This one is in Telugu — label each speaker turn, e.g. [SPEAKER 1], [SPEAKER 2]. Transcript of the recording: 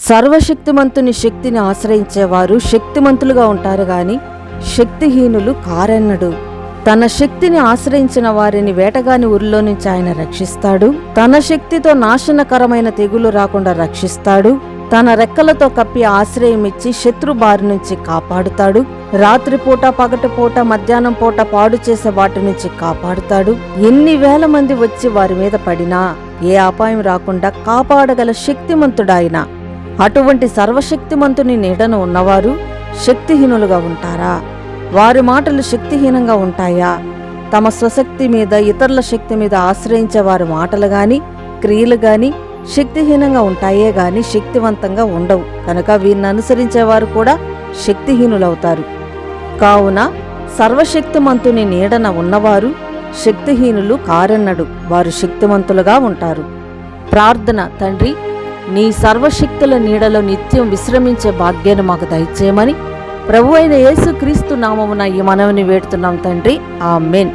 [SPEAKER 1] సర్వశక్తిమంతుని శక్తిని ఆశ్రయించేవారు శక్తిమంతులుగా ఉంటారు గాని శక్తిహీనులు కారెన్నడు. తన శక్తిని ఆశ్రయించిన వారిని వేటగాని ఉరిలో నుంచి ఆయన రక్షిస్తాడు. తన శక్తితో నాశనకరమైన తెగులు రాకుండా రక్షిస్తాడు. తన రెక్కలతో కప్పి ఆశ్రయమిచ్చి శత్రు బారి నుంచి కాపాడుతాడు. రాత్రిపూట, పగటిపూట, మధ్యాహ్నం పూట పాడు చేసే వాటి నుంచి కాపాడుతాడు. ఎన్ని వేల మంది వచ్చి వారి మీద పడినా ఏ అపాయం రాకుండా కాపాడగల శక్తిమంతుడాయన. అటువంటి సర్వశక్తిమంతుని నీడను ఉన్నవారు శక్తిహీనులుగా ఉంటారా? వారి మాటలు శక్తిహీనంగా ఉంటాయా? తమ స్వశక్తి మీద, ఇతరుల శక్తి మీద ఆశ్రయించే వారి మాటలు గాని క్రియలు గాని శక్తిహీనంగా ఉంటాయే గాని శక్తివంతంగా ఉండవు. కనుక వీరిని అనుసరించేవారు కూడా శక్తిహీనులవుతారు. కావున సర్వశక్తిమంతుని నీడన ఉన్నవారు శక్తిహీనులు కారెన్నడు. వారు శక్తిమంతులుగా ఉంటారు. ప్రార్థన. తండ్రి, నీ సర్వశక్తుల నీడలో నిత్యం విశ్రమించే భాగ్యాన్ని మాకు దయచేయమని ప్రభువైన యేసుక్రీస్తు నామమున ఈ మనవిని వేడుతున్నాం తండ్రి. ఆమేన్.